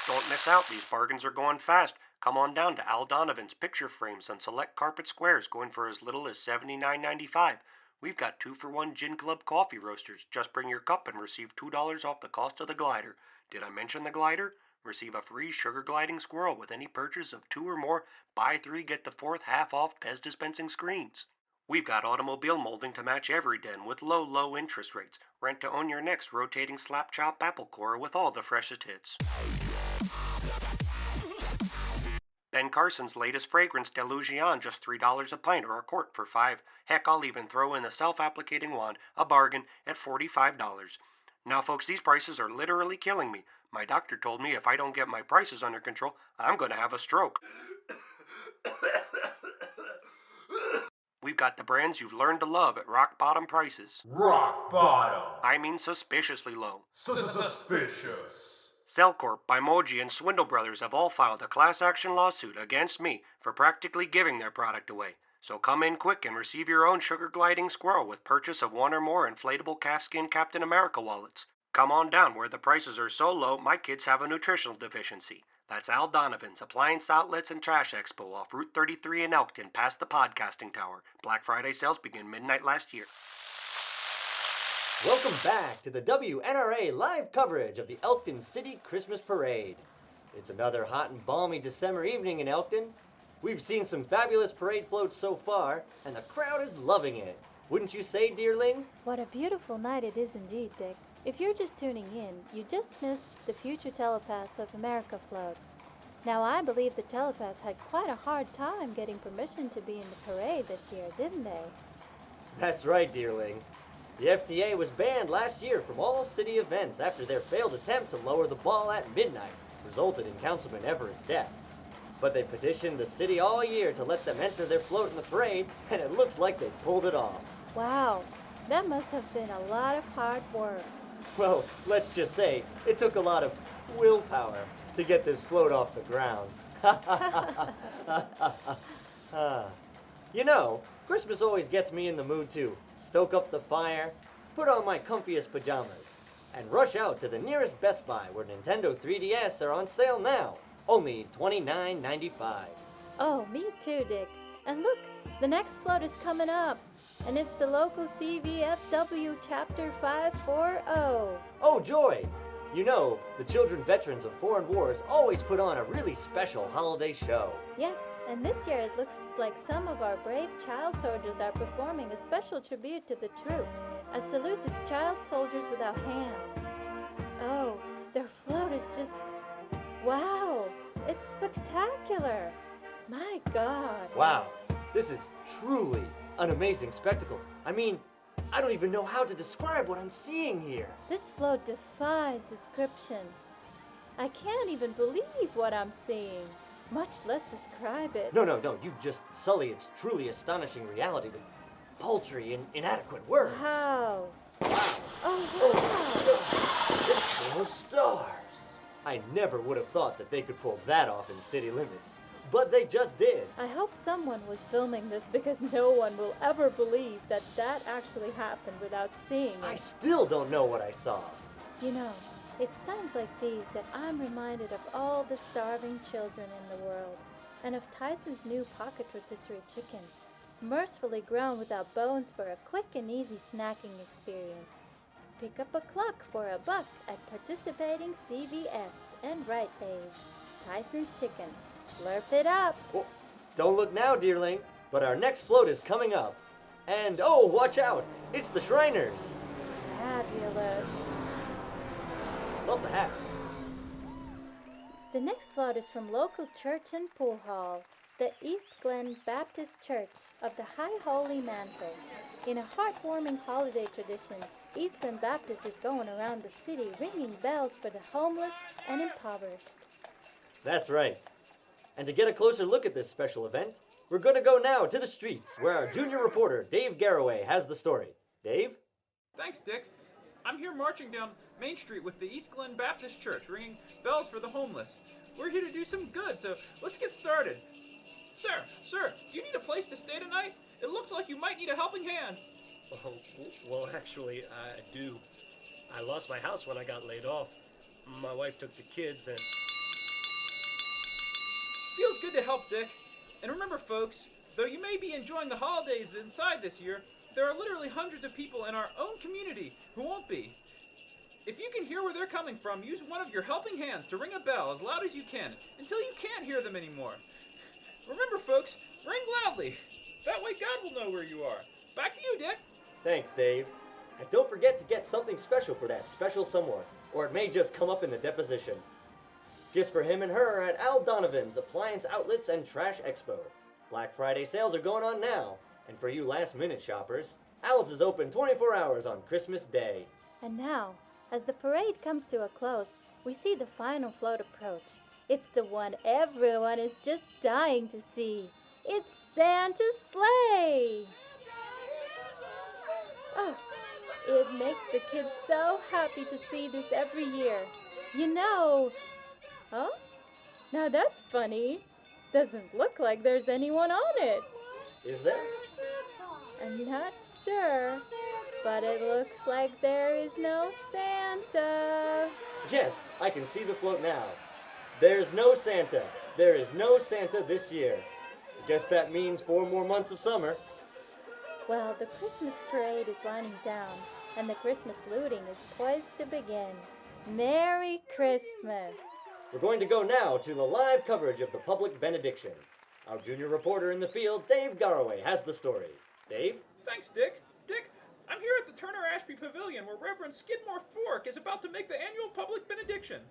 Don't miss out, these bargains are going fast. Come on down to Al Donovan's Picture Frames and select carpet squares going for as little as $79.95. We've got 2-for-1 Gin Club coffee roasters. Just bring your cup and receive $2 off the cost of the glider. Did I mention the glider? Receive a free sugar gliding squirrel with any purchase of 2 or more. Buy 3, get the 4th half off Pez dispensing screens. We've got automobile molding to match every den with low interest rates. Rent to own your next rotating slap chop apple core with all the freshest hits. Ben Carson's latest fragrance Delusion, just $3 a pint or a quart for $5. Heck, I'll even throw in the self-applicating wand, a bargain, at $45. Now folks, these prices are literally killing me. My doctor told me if I don't get my prices under control, I'm going to have a stroke. We've got the brands you've learned to love at rock bottom prices. Rock bottom. I mean suspiciously low. Suspicious. Cellcorp, Bimoji, and Swindle Brothers have all filed a class action lawsuit against me for practically giving their product away. So come in quick and receive your own sugar gliding squirrel with purchase of 1 or more inflatable calfskin Captain America wallets. Come on down where the prices are so low my kids have a nutritional deficiency. That's Al Donovan's Appliance Outlets and Trash Expo off Route 33 in Elkton past the podcasting tower. Black Friday sales begin midnight last year. Welcome back to the WNRA live coverage of the Elkton City Christmas Parade. It's another hot and balmy December evening in Elkton. We've seen some fabulous parade floats so far, and the crowd is loving it. Wouldn't you say, dearling? What a beautiful night it is indeed, Dick. If you're just tuning in, you just missed the Future Telepaths of America float. Now, I believe the telepaths had quite a hard time getting permission to be in the parade this year, didn't they? That's right, dearling. The FTA was banned last year from all city events after their failed attempt to lower the ball at midnight resulted in Councilman Everett's death. But they petitioned the city all year to let them enter their float in the parade, and it looks like they pulled it off. Wow, that must have been a lot of hard work. Well, let's just say it took a lot of willpower to get this float off the ground. You know, Christmas always gets me in the mood to stoke up the fire, put on my comfiest pajamas, and rush out to the nearest Best Buy where Nintendo 3DS are on sale now, only $29.95. Oh, me too, Dick. And look, the next float is coming up. And it's the local CVFW Chapter 540. Oh, joy! You know, the children veterans of foreign wars always put on a really special holiday show. Yes, and this year it looks like some of our brave child soldiers are performing a special tribute to the troops. A salute to child soldiers without hands. Oh, their float is just... wow! It's spectacular! My God! Wow, this is truly an amazing spectacle. I mean, I don't even know how to describe what I'm seeing here. This float defies description. I can't even believe what I'm seeing, much less describe it. No, you just sully its truly astonishing reality with paltry and inadequate words. Wow. Wow. Oh, wow. It's full of stars. I never would have thought that they could pull that off in city limits. But they just did. I hope someone was filming this because no one will ever believe that that actually happened without seeing it. I still don't know what I saw. You know, it's times like these that I'm reminded of all the starving children in the world, and of Tyson's new pocket rotisserie chicken, mercifully grown without bones for a quick and easy snacking experience. Pick up a cluck for $1 at participating CVS and Rite Aids. Tyson's chicken. Slurp it up. Oh, don't look now, dearling, but our next float is coming up. And, oh, watch out, it's the Shriners. Fabulous. Love the hats. The next float is from local church and pool hall, the East Glen Baptist Church of the High Holy Mantle. In a heartwarming holiday tradition, East Glen Baptist is going around the city ringing bells for the homeless and impoverished. That's right. And to get a closer look at this special event, we're going to go now to the streets where our junior reporter, Dave Garraway, has the story. Dave? Thanks, Dick. I'm here marching down Main Street with the East Glen Baptist Church, ringing bells for the homeless. We're here to do some good, so let's get started. Sir, do you need a place to stay tonight? It looks like you might need a helping hand. Oh, well, actually, I do. I lost my house when I got laid off. My wife took the kids and... feels good to help, Dick. And remember, folks, though you may be enjoying the holidays inside this year, there are literally hundreds of people in our own community who won't be. If you can hear where they're coming from, use one of your helping hands to ring a bell as loud as you can until you can't hear them anymore. Remember, folks, ring loudly. That way God will know where you are. Back to you, Dick. Thanks, Dave. And don't forget to get something special for that special someone, or it may just come up in the deposition. Gifts for him and her at Al Donovan's Appliance Outlets and Trash Expo. Black Friday sales are going on now, and for you last-minute shoppers, Al's is open 24 hours on Christmas Day. And now, as the parade comes to a close, we see the final float approach. It's the one everyone is just dying to see. It's Santa's sleigh! Oh, it makes the kids so happy to see this every year. You know... Oh? Now that's funny. Doesn't look like there's anyone on it. Is there? I'm not sure, but it looks like there is no Santa. Yes, I can see the float now. There's no Santa. There is no Santa this year. I guess that means 4 more months of summer. Well, the Christmas parade is winding down, and the Christmas looting is poised to begin. Merry Christmas! We're going to go now to the live coverage of the public benediction. Our junior reporter in the field, Dave Garraway, has the story. Dave? Thanks, Dick. Dick, I'm here at the Turner Ashby Pavilion where Reverend Skidmore Fork is about to make the annual public benediction.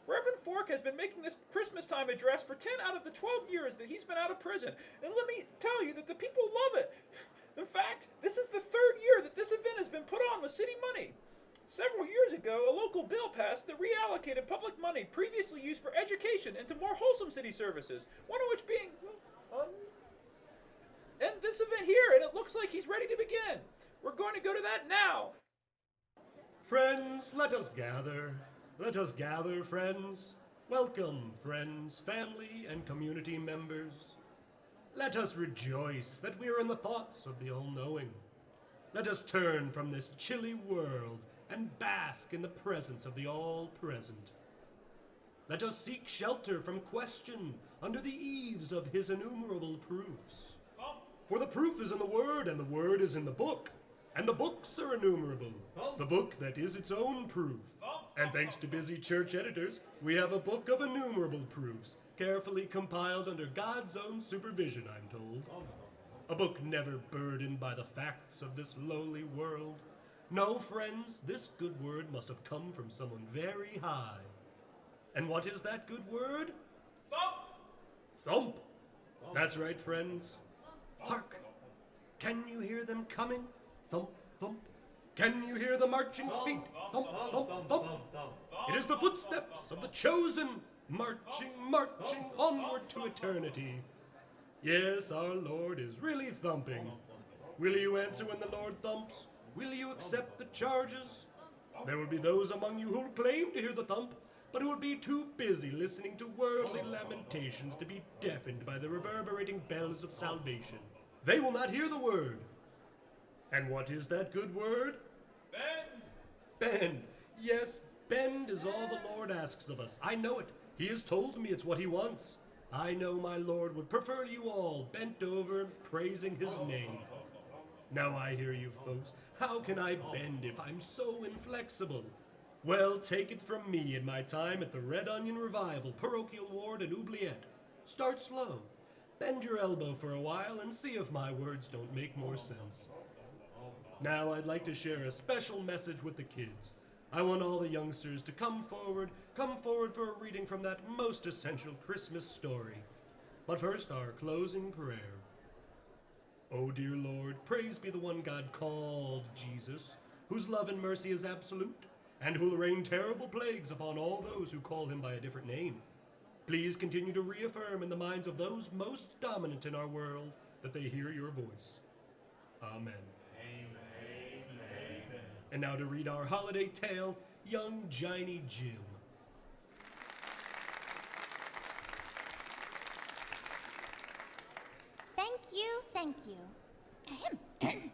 Reverend Fork has been making this Christmas time address for 10 out of the 12 years that he's been out of prison. And let me tell you that the people love it. In fact, this is the 3rd year that this event has been put on with city money. Several years ago, a local bill passed that reallocated public money previously used for education into more wholesome city services, one of which being... and this event here, and it looks like he's ready to begin. We're going to go to that now. Friends, let us gather. Let us gather, friends. Welcome, friends, family, and community members. Let us rejoice that we are in the thoughts of the All-Knowing. Let us turn from this chilly world and bask in the presence of the All-Present. Let us seek shelter from question under the eaves of his innumerable proofs. For the proof is in the Word, and the Word is in the book, and the books are innumerable, the book that is its own proof. And thanks to busy church editors, we have a book of innumerable proofs, carefully compiled under God's own supervision, I'm told. A book never burdened by the facts of this lowly world. No, friends, this good word must have come from someone very high. And what is that good word? Thump! Thump. That's right, friends. Hark! Can you hear them coming? Thump, thump. Can you hear the marching feet? Thump, thump, thump. It is the footsteps of the chosen, marching, marching onward to eternity. Yes, our Lord is really thumping. Will you answer when the Lord thumps? Will you accept the charges? There will be those among you who will claim to hear the thump, but who will be too busy listening to worldly lamentations to be deafened by the reverberating bells of salvation. They will not hear the word. And what is that good word? Bend! Bend. Yes, bend is all the Lord asks of us. I know it. He has told me it's what he wants. I know my Lord would prefer you all bent over praising his name. Now I hear you folks. How can I bend if I'm so inflexible? Well, take it from me in my time at the Red Onion Revival, Parochial Ward in Oubliette. Start slow. Bend your elbow for a while and see if my words don't make more sense. Now I'd like to share a special message with the kids. I want all the youngsters to come forward for a reading from that most essential Christmas story. But first, our closing prayer. Oh, dear Lord, praise be the one God called Jesus, whose love and mercy is absolute, and who will rain terrible plagues upon all those who call him by a different name. Please continue to reaffirm in the minds of those most dominant in our world that they hear your voice. Amen. And now to read our holiday tale, Young Giny Jim. Thank you. Ahem.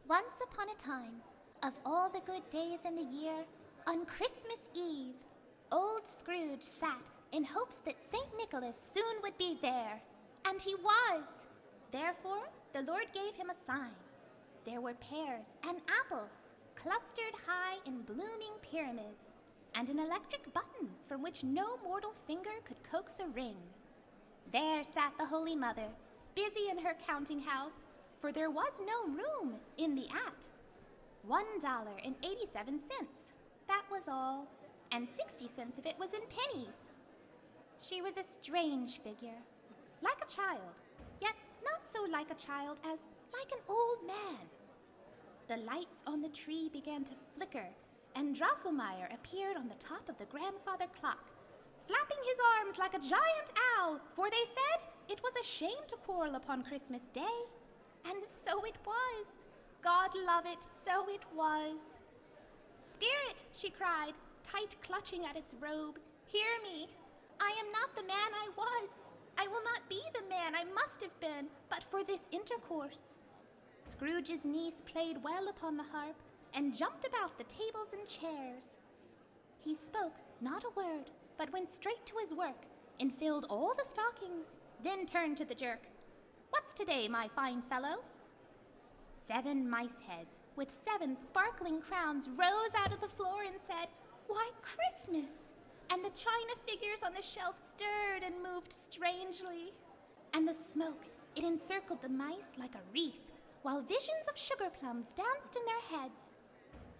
Once upon a time, of all the good days in the year, on Christmas Eve, old Scrooge sat in hopes that St. Nicholas soon would be there. And he was. Therefore, the Lord gave him a sign. There were pears and apples clustered high in blooming pyramids, and an electric button from which no mortal finger could coax a ring. There sat the Holy Mother, busy in her counting house, for there was no room in the at. $1.87. That was all, and 60 cents of it was in pennies. She was a strange figure, like a child, yet not so like a child as like an old man. The lights on the tree began to flicker, and Drosselmeyer appeared on the top of the grandfather clock, flapping his arms like a giant owl, for they said it was a shame to quarrel upon Christmas Day. And so it was. God love it, so it was. Spirit, she cried, tight clutching at its robe, hear me. I am not the man I was. I will not be the man I must have been, but for this intercourse. Scrooge's niece played well upon the harp, and jumped about the tables and chairs. He spoke not a word, but went straight to his work, and filled all the stockings, then turned to the jerk. What's today, my fine fellow? 7 mice heads, with 7 sparkling crowns, rose out of the floor and said, Why, Christmas! And the china figures on the shelf stirred and moved strangely. And the smoke, it encircled the mice like a wreath, while visions of sugar plums danced in their heads.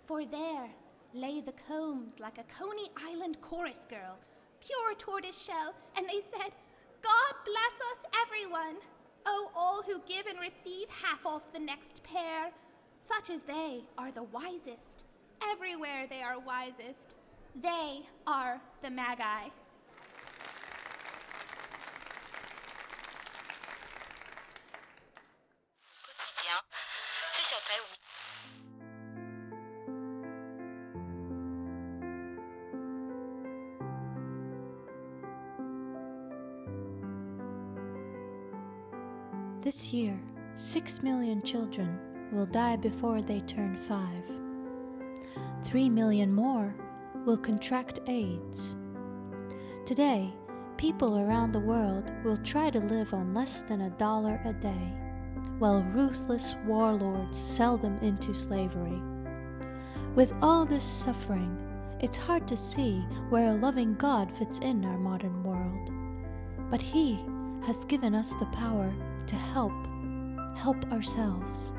For there lay the combs like a Coney Island chorus girl, pure tortoise shell, and they said, God bless us, everyone! Oh, all who give and receive half off the next pair. Such as they are the wisest. Everywhere they are wisest. They are the Magi. Quotidien, 6 This year, 6 million children will die before they turn 5. 3 million more will contract AIDS. Today, people around the world will try to live on less than $1 a day, while ruthless warlords sell them into slavery. With all this suffering, it's hard to see where a loving God fits in our modern world. But He has given us the power to help ourselves.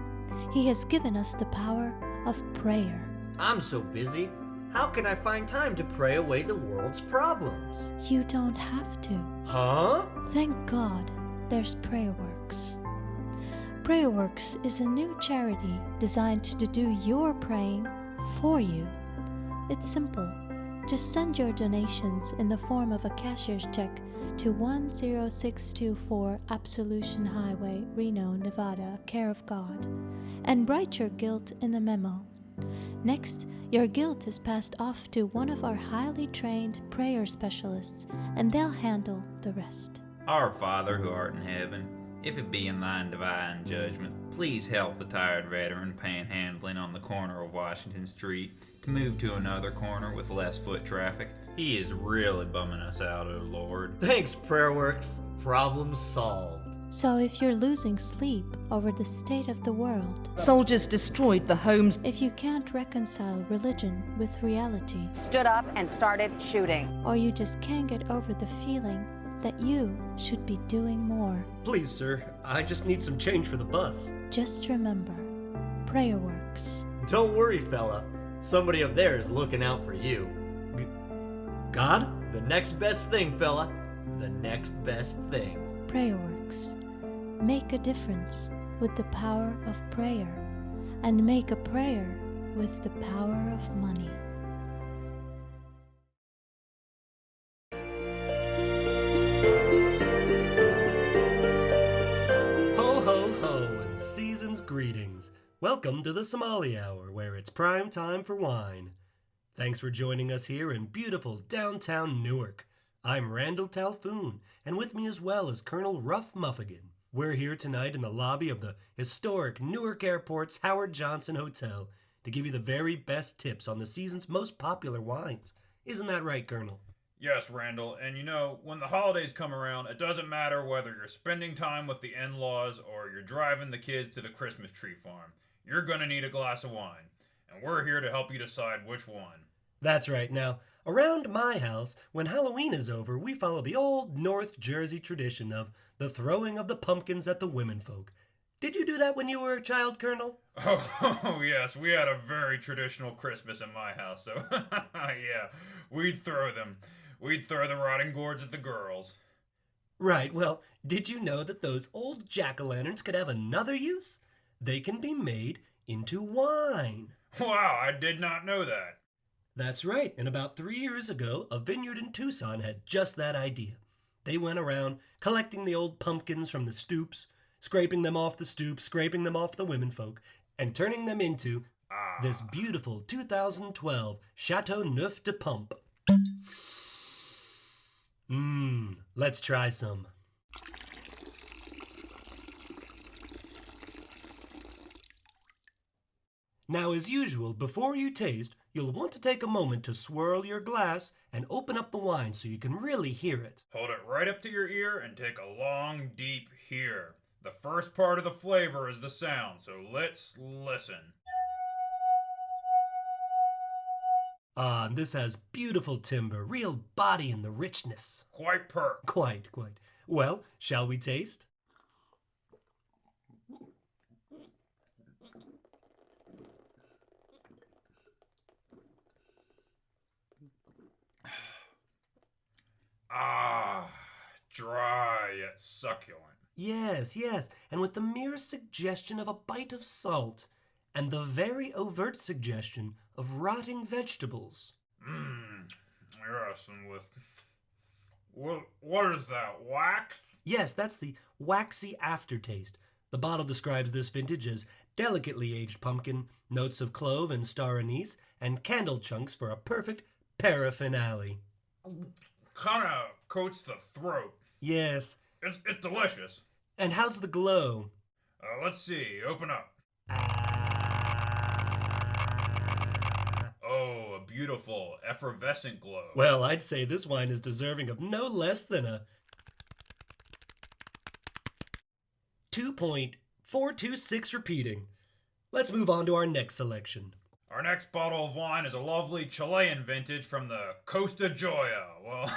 He has given us the power of prayer. I'm so busy. How can I find time to pray away the world's problems? You don't have to. Huh? Thank God there's PrayerWorks. PrayerWorks is a new charity designed to do your praying for you. It's simple. Just send your donations in the form of a cashier's check to 10624 Absolution Highway, Reno, Nevada, care of God, and write your guilt in the memo. Next, your guilt is passed off to one of our highly trained prayer specialists, and they'll handle the rest. Our Father who art in heaven, if it be in thine divine judgment, please help the tired veteran panhandling on the corner of Washington Street to move to another corner with less foot traffic. He is really bumming us out, O Lord. Thanks, PrayerWorks. Problem solved. So if you're losing sleep over the state of the world, soldiers destroyed the homes, if you can't reconcile religion with reality, stood up and started shooting, or you just can't get over the feeling that you should be doing more, Please, sir, I just need some change for the bus. just remember, PrayerWorks. Don't worry, fella. Somebody up there is looking out for you. God? The next best thing, fella. The next best thing. PrayerWorks. Make a difference with the power of prayer, and make a prayer with the power of money. Ho, ho, ho, and season's greetings. Welcome to the Somali Hour, where it's prime time for wine. Thanks for joining us here in beautiful downtown Newark. I'm Randall Talfoon, and with me as well is Colonel Ruff Muffigan. We're here tonight in the lobby of the historic Newark Airport's Howard Johnson Hotel to give you the very best tips on the season's most popular wines. Isn't that right, Colonel? Yes, Randall, and you know, when the holidays come around, it doesn't matter whether you're spending time with the in-laws or you're driving the kids to the Christmas tree farm. You're gonna need a glass of wine, and we're here to help you decide which one. That's right. Now, around my house, when Halloween is over, we follow the old North Jersey tradition of the throwing of the pumpkins at the womenfolk. Did you do that when you were a child, Colonel? Oh, yes, we had a very traditional Christmas in my house, so yeah, we'd throw them. We'd throw the rotting gourds at the girls. Right, well, did you know that those old jack-o'-lanterns could have another use? They can be made into wine. Wow, I did not know that. That's right, and about 3 years ago, a vineyard in Tucson had just that idea. They went around collecting the old pumpkins from the stoops, scraping them off the stoops, scraping them off the womenfolk, and turning them into this beautiful 2012 Chateau Neuf de Pump. Let's try some. Now, as usual, before you taste, you'll want to take a moment to swirl your glass and open up the wine so you can really hear it. Hold it right up to your ear and take a long, deep hear. The first part of the flavor is the sound, so let's listen. This has beautiful timbre, real body in the richness. Quite pert. Quite. Well, shall we taste? Dry yet succulent. Yes, and with the mere suggestion of a bite of salt, and the very overt suggestion of rotting vegetables. Yes, and with... What is that, wax? Yes, that's the waxy aftertaste. The bottle describes this vintage as delicately aged pumpkin, notes of clove and star anise, and candle chunks for a perfect paraphernalia. Kinda coats the throat. Yes. It's delicious. And how's the glow? Let's see. Open up. Oh, a beautiful, effervescent glow. Well, I'd say this wine is deserving of no less than a 2.426 repeating. Let's move on to our next selection. Our next bottle of wine is a lovely Chilean vintage from the Costa Joya. Well,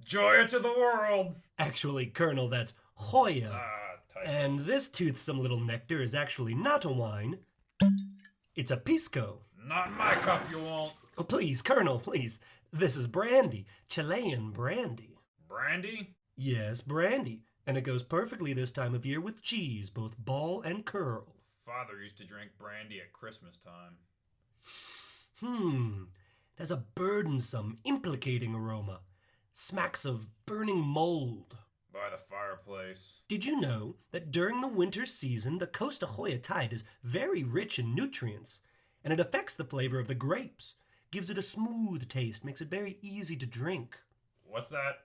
Joya to the world. Actually, Colonel, that's Hoya. And this toothsome little nectar is actually not a wine. It's a pisco. Not in my cup, you won't. Oh, please, Colonel, please. This is brandy. Chilean brandy. Brandy? Yes, brandy. And it goes perfectly this time of year with cheese, both ball and curl. Father used to drink brandy at Christmas time. It has a burdensome, implicating aroma. Smacks of burning mold. By the fireplace. Did you know that during the winter season, the Costa Joya tide is very rich in nutrients, and it affects the flavor of the grapes, gives it a smooth taste, makes it very easy to drink. What's that?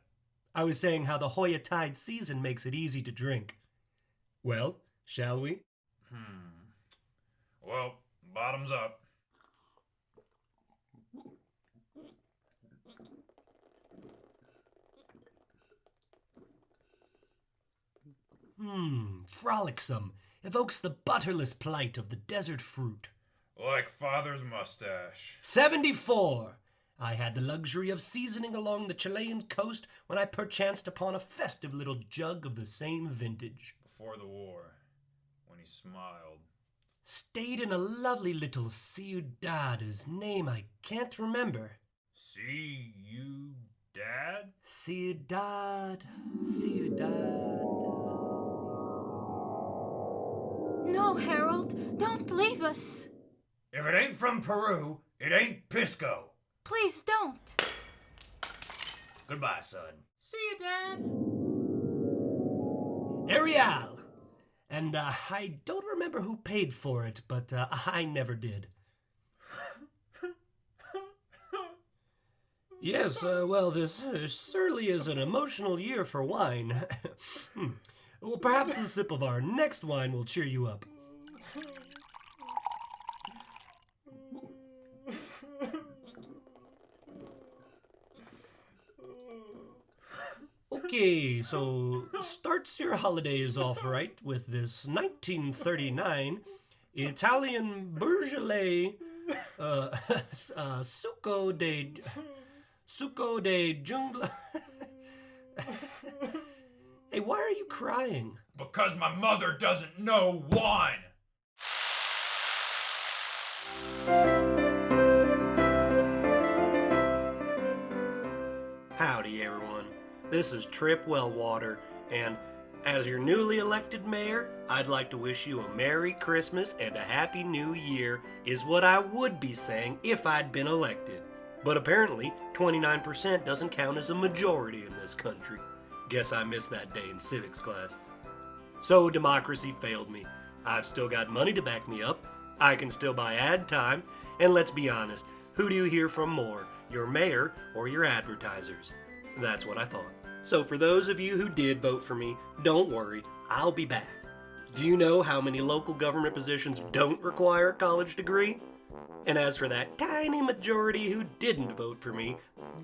I was saying how the Joya tide season makes it easy to drink. Well, shall we? Well, bottoms up. Frolicsome. Evokes the butterless plight of the desert fruit. Like Father's mustache. 74. I had the luxury of seasoning along the Chilean coast when I perchanced upon a festive little jug of the same vintage. Before the war, when he smiled. Stayed in a lovely little ciudad whose name I can't remember. See you, Dad? Ciudad. No, Harold, don't leave us. If it ain't from Peru, it ain't Pisco. Please don't. Goodbye, son. See you, Dad. Ariel! And I don't remember who paid for it, but I never did. Yes, well, this certainly is an emotional year for wine. Well, perhaps a sip of our next wine will cheer you up. Okay, so starts your holidays off right with this 1939 Italian Beaujolais Succo de Jungla. Hey, why are you crying? Because my mother doesn't know wine. Howdy, everyone. This is Trip Wellwater, and as your newly elected mayor, I'd like to wish you a Merry Christmas and a Happy New Year, is what I would be saying if I'd been elected. But apparently, 29% doesn't count as a majority in this country. Guess I missed that day in civics class. So democracy failed me. I've still got money to back me up. I can still buy ad time. And let's be honest, who do you hear from more, your mayor or your advertisers? That's what I thought. So for those of you who did vote for me, don't worry, I'll be back. Do you know how many local government positions don't require a college degree? And as for that tiny majority who didn't vote for me,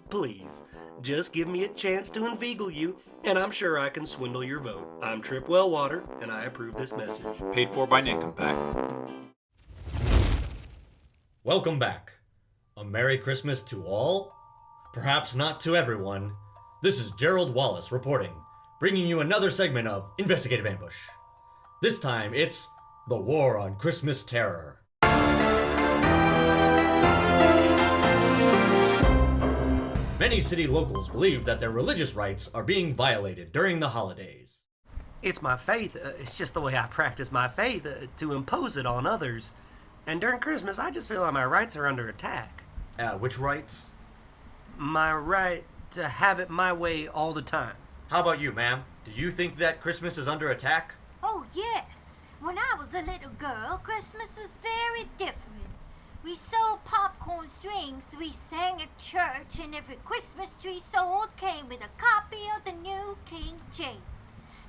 please, just give me a chance to inveigle you, and I'm sure I can swindle your vote. I'm Trip Wellwater, and I approve this message. Paid for by Income Pack. Welcome back. A Merry Christmas to all? Perhaps not to everyone. This is Gerald Wallace reporting, bringing you another segment of Investigative Ambush. This time it's The War on Christmas Terror. Many city locals believe that their religious rights are being violated during the holidays. It's my faith, it's just the way I practice my faith, to impose it on others. And during Christmas, I just feel like my rights are under attack. Which rights? My right to have it my way all the time. How about you, ma'am? Do you think that Christmas is under attack? Oh, yes. When I was a little girl, Christmas was very different. We sold popcorn strings, we sang at church, and every Christmas tree sold came with a copy of the New King James.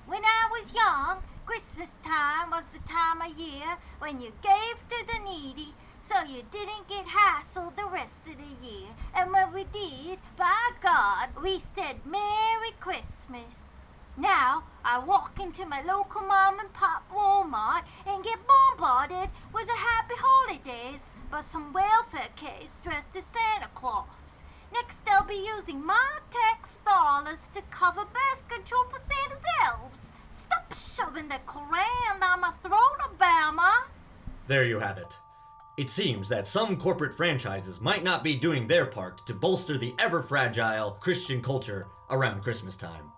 When I was young, Christmas time was the time of year when you gave to the needy, so you didn't get hassled the rest of the year. And when we did, by God, we said Merry Christmas. Now, I walk into my local mom and pop Walmart and get bombarded with a happy holidays by some welfare case dressed as Santa Claus. Next, they'll be using my tax dollars to cover birth control for Santa's elves. Stop shoving that Koran down my throat, Obama. There you have it. It seems that some corporate franchises might not be doing their part to bolster the ever-fragile Christian culture around Christmas time.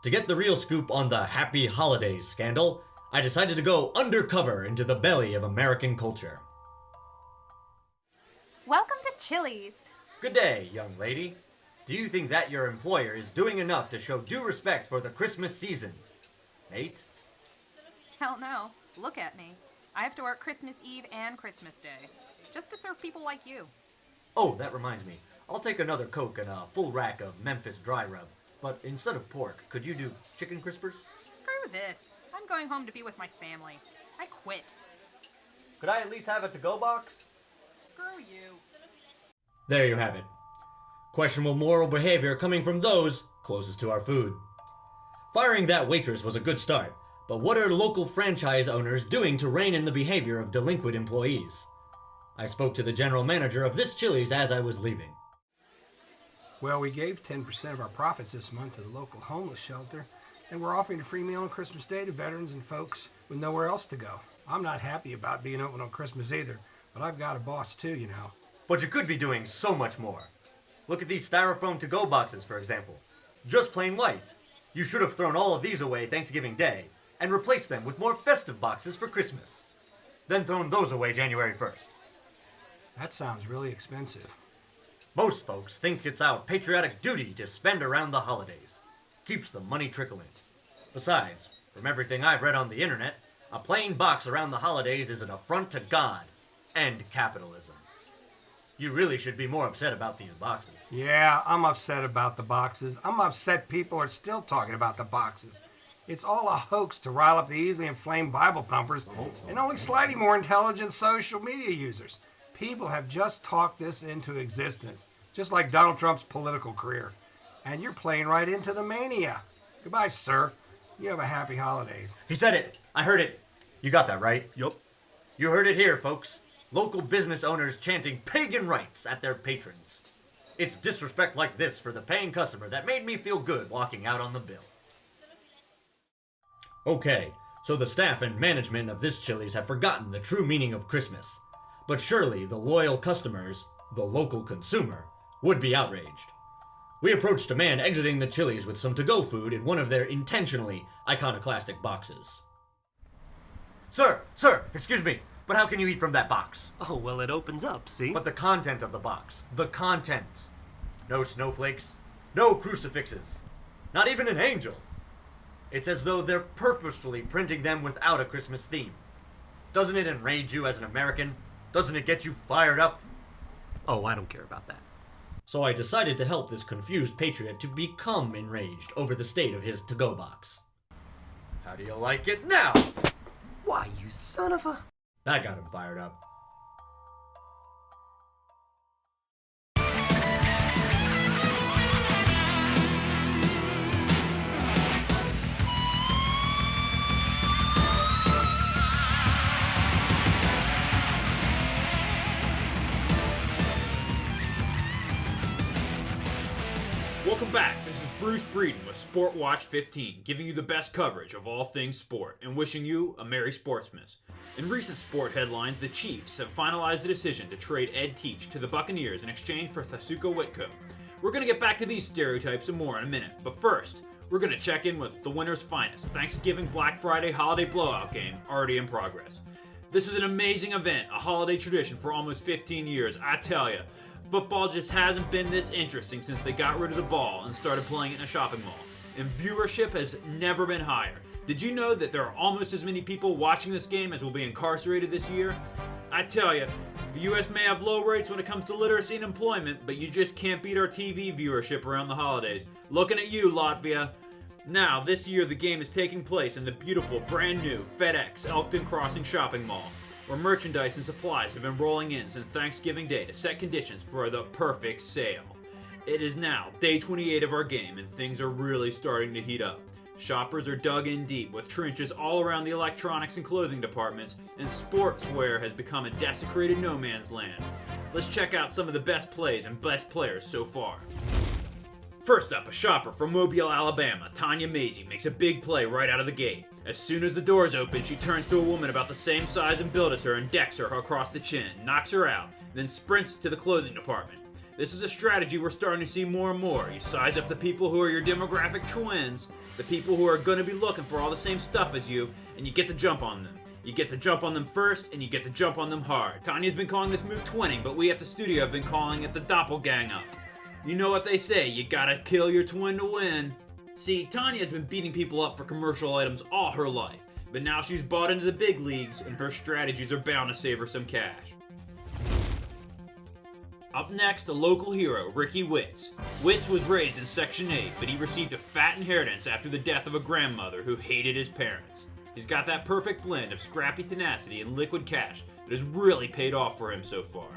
To get the real scoop on the Happy Holidays scandal, I decided to go undercover into the belly of American culture. Welcome to Chili's. Good day, young lady. Do you think that your employer is doing enough to show due respect for the Christmas season? Mate? Hell no. Look at me. I have to work Christmas Eve and Christmas Day, just to serve people like you. Oh, that reminds me. I'll take another Coke and a full rack of Memphis dry rub. But instead of pork, could you do chicken crispers? Screw this. I'm going home to be with my family. I quit. Could I at least have a to-go box? Screw you. There you have it. Questionable moral behavior coming from those closest to our food. Firing that waitress was a good start, but what are local franchise owners doing to rein in the behavior of delinquent employees? I spoke to the general manager of this Chili's as I was leaving. Well, we gave 10% of our profits this month to the local homeless shelter, and we're offering a free meal on Christmas Day to veterans and folks with nowhere else to go. I'm not happy about being open on Christmas either, but I've got a boss too, you know. But you could be doing so much more. Look at these styrofoam to-go boxes, for example. Just plain white. You should have thrown all of these away Thanksgiving Day and replaced them with more festive boxes for Christmas. Then thrown those away January 1st. That sounds really expensive. Most folks think it's our patriotic duty to spend around the holidays. Keeps the money trickling. Besides, from everything I've read on the internet, a plain box around the holidays is an affront to God and capitalism. You really should be more upset about these boxes. Yeah, I'm upset about the boxes. I'm upset people are still talking about the boxes. It's all a hoax to rile up the easily inflamed Bible thumpers and only slightly more intelligent social media users. People have just talked this into existence, just like Donald Trump's political career. And you're playing right into the mania. Goodbye, sir. You have a happy holidays. He said it. I heard it. You got that, right? Yup. You heard it here, folks. Local business owners chanting pagan rites at their patrons. It's disrespect like this for the paying customer that made me feel good walking out on the bill. Okay, so the staff and management of this Chili's have forgotten the true meaning of Christmas. But surely the loyal customers, the local consumer, would be outraged. We approached a man exiting the Chili's with some to-go food in one of their intentionally iconoclastic boxes. Sir, excuse me, but how can you eat from that box? Oh, well, it opens up, see? But the content of the box, the content. No snowflakes, no crucifixes, not even an angel. It's as though they're purposefully printing them without a Christmas theme. Doesn't it enrage you as an American? Doesn't it get you fired up? Oh, I don't care about that. So I decided to help this confused patriot to become enraged over the state of his to-go box. How do you like it now? Why, you son of a... That got him fired up. Welcome back. This is Bruce Breeden with Sport Watch 15, giving you the best coverage of all things sport and wishing you a Merry Sportsmas. In recent sport headlines, the Chiefs have finalized a decision to trade Ed Teach to the Buccaneers in exchange for Thasuka Whitcomb. We're going to get back to these stereotypes and more in a minute, but first, we're going to check in with the winter's finest Thanksgiving Black Friday holiday blowout game already in progress. This is an amazing event, a holiday tradition for almost 15 years, I tell ya. Football just hasn't been this interesting since they got rid of the ball and started playing it in a shopping mall. And viewership has never been higher. Did you know that there are almost as many people watching this game as will be incarcerated this year? I tell you, the US may have low rates when it comes to literacy and employment, but you just can't beat our TV viewership around the holidays. Looking at you, Latvia. Now, this year the game is taking place in the beautiful, brand new FedEx Elkton Crossing shopping mall, where merchandise and supplies have been rolling in since Thanksgiving Day to set conditions for the perfect sale. It is now day 28 of our game and things are really starting to heat up. Shoppers are dug in deep with trenches all around the electronics and clothing departments, and sportswear has become a desecrated no man's land. Let's check out some of the best plays and best players so far. First up, a shopper from Mobile, Alabama, Tanya Mazie, makes a big play right out of the gate. As soon as the doors open, she turns to a woman about the same size and build as her and decks her across the chin, knocks her out, then sprints to the clothing department. This is a strategy we're starting to see more and more. You size up the people who are your demographic twins, the people who are going to be looking for all the same stuff as you, and you get the jump on them. You get to jump on them first, and you get to jump on them hard. Tanya's been calling this move twinning, but we at the studio have been calling it the doppelgang up. You know what they say, you gotta kill your twin to win. See, Tanya's been beating people up for commercial items all her life, but now she's bought into the big leagues, and her strategies are bound to save her some cash. Up next, a local hero, Ricky Witz. Witz was raised in Section 8, but he received a fat inheritance after the death of a grandmother who hated his parents. He's got that perfect blend of scrappy tenacity and liquid cash that has really paid off for him so far.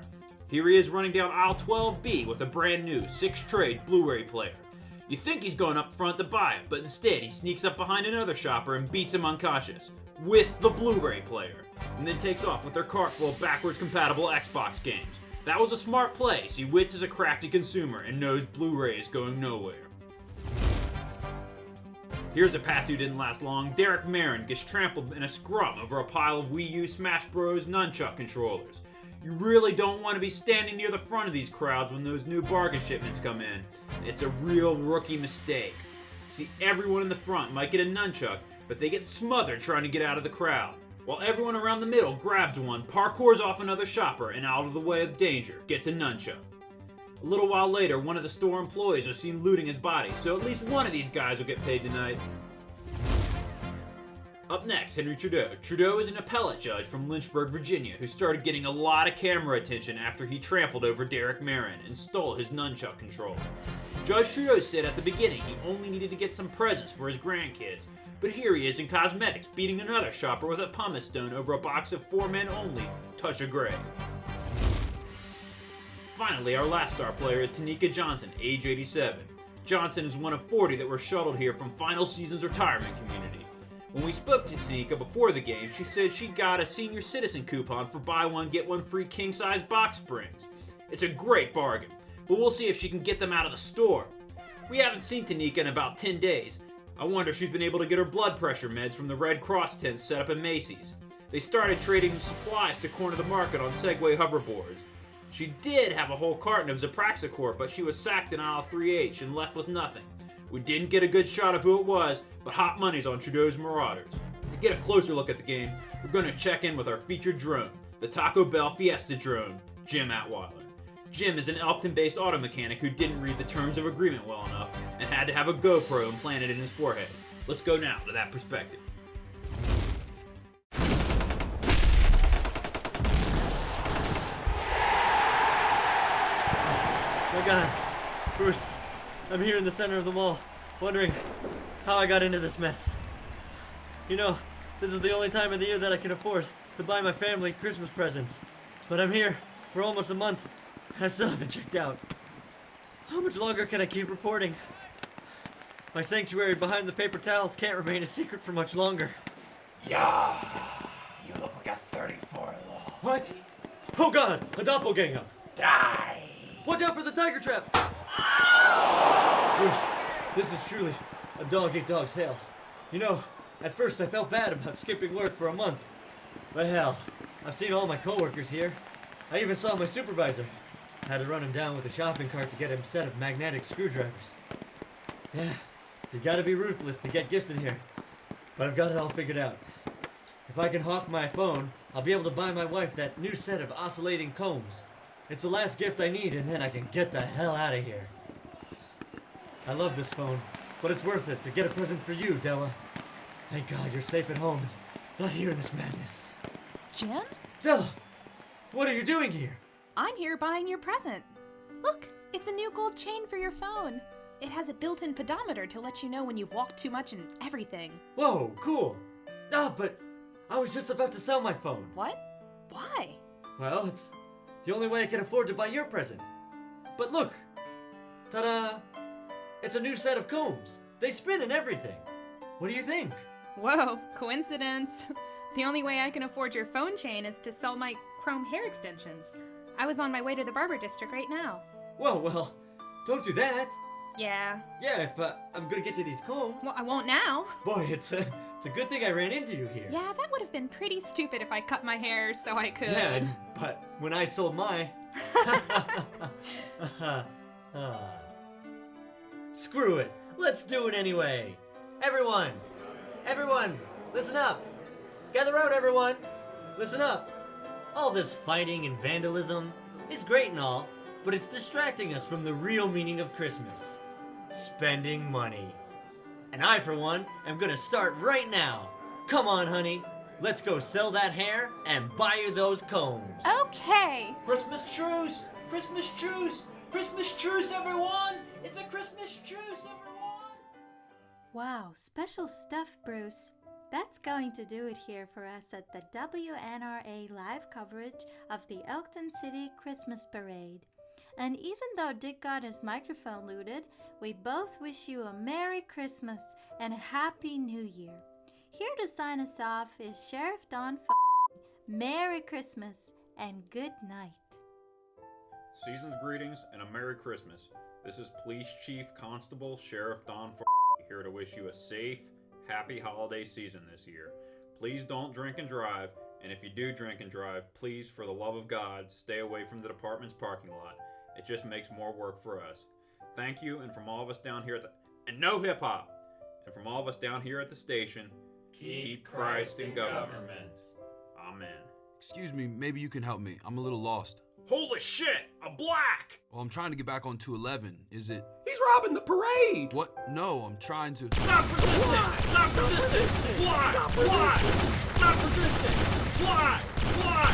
Here he is running down aisle 12B with a brand new 6-trade Blu-ray player. You think he's going up front to buy it, but instead he sneaks up behind another shopper and beats him unconscious with the Blu-ray player, and then takes off with their cart full of backwards compatible Xbox games. That was a smart play. See, Witz is a crafty consumer and knows Blu-ray is going nowhere. Here's a path who didn't last long. Derek Marin gets trampled in a scrum over a pile of Wii U Smash Bros. Nunchuck controllers. You really don't want to be standing near the front of these crowds when those new bargain shipments come in. It's a real rookie mistake. See, everyone in the front might get a nunchuck, but they get smothered trying to get out of the crowd. While everyone around the middle grabs one, parkours off another shopper, and out of the way of danger, gets a nunchuck. A little while later, one of the store employees was seen looting his body, so at least one of these guys will get paid tonight. Up next, Henry Trudeau. Trudeau is an appellate judge from Lynchburg, Virginia, who started getting a lot of camera attention after he trampled over Derek Marin and stole his nunchuck controller. Judge Trudeau said at the beginning he only needed to get some presents for his grandkids, but here he is in cosmetics beating another shopper with a pumice stone over a box of 4 Men Only, Touch of Grey. Finally, our last star player is Tanika Johnson, age 87. Johnson is one of 40 that were shuttled here from Final Season's retirement community. When we spoke to Tanika before the game, she said she got a senior citizen coupon for buy one, get one free king-size box springs. It's a great bargain, but we'll see if she can get them out of the store. We haven't seen Tanika in about 10 days. I wonder if she's been able to get her blood pressure meds from the Red Cross tent set up at Macy's. They started trading supplies to corner the market on Segway hoverboards. She did have a whole carton of Zapraxicor, but she was sacked in aisle 3H and left with nothing. We didn't get a good shot of who it was, but hot money's on Trudeau's Marauders. To get a closer look at the game, we're going to check in with our featured drone, the Taco Bell Fiesta drone, Jim Atweiler. Jim is an Elkton-based auto mechanic who didn't read the terms of agreement well enough and had to have a GoPro implanted in his forehead. Let's go now to that perspective. My God, Bruce, I'm here in the center of the mall, wondering how I got into this mess. You know, this is the only time of the year that I can afford to buy my family Christmas presents. But I'm here for almost a month, and I still haven't checked out. How much longer can I keep reporting? My sanctuary behind the paper towels can't remain a secret for much longer. Yeah, you look like a 34-law. What? Oh God, a doppelganger! Die! Watch out for the tiger trap! Bruce, this is truly a dog-eat-dog sale. You know, at first I felt bad about skipping work for a month. But hell, I've seen all my coworkers here. I even saw my supervisor. Had to run him down with a shopping cart to get him a set of magnetic screwdrivers. Yeah, you gotta be ruthless to get gifts in here. But I've got it all figured out. If I can hawk my phone, I'll be able to buy my wife that new set of oscillating combs. It's the last gift I need, and then I can get the hell out of here. I love this phone, but it's worth it to get a present for you, Della. Thank God you're safe at home, not here in this madness. Jim? Della, what are you doing here? I'm here buying your present. Look, it's a new gold chain for your phone. It has a built-in pedometer to let you know when you've walked too much and everything. Whoa, cool. But I was just about to sell my phone. What? Why? Well, it's the only way I can afford to buy your present. But look, ta-da! It's a new set of combs. They spin and everything. What do you think? Whoa, coincidence. The only way I can afford your phone chain is to sell my chrome hair extensions. I was on my way to the barber district right now. Whoa, well, don't do that. Yeah. Yeah, if I'm gonna get you these combs. Well, I won't now. Boy, it's a good thing I ran into you here. Yeah, that would have been pretty stupid if I cut my hair so I could. Yeah, but when I sold mine... Screw it. Let's do it anyway. Everyone, listen up. Gather round, everyone. Listen up. All this fighting and vandalism is great and all, but it's distracting us from the real meaning of Christmas. Spending money. And I, for one, am gonna start right now. Come on, honey. Let's go sell that hair and buy you those combs. Okay. Christmas truce! Christmas truce! Christmas truce, everyone! It's a Christmas truce, everyone! Wow, special stuff, Bruce. That's going to do it here for us at the WNRA live coverage of the Elkton City Christmas Parade. And even though Dick got his microphone looted, we both wish you a Merry Christmas and a Happy New Year. Here to sign us off is Sheriff Don Merry Christmas and good night. Season's greetings and a Merry Christmas. This is Police Chief Constable Sheriff Don here to wish you a safe, happy holiday season this year. Please don't drink and drive, and if you do drink and drive, please, for the love of God, stay away from the department's parking lot. It just makes more work for us. Thank you, and from all of us down here at the... And no hip-hop! And from all of us down here at the station, keep Christ in government. Amen. Excuse me, maybe you can help me. I'm a little lost. Holy shit! A black! Well, I'm trying to get back on 211. Is it... He's robbing the parade! What? No, I'm trying to... Stop resisting! Stop resisting! Why? Why? Stop resisting! Why? Why?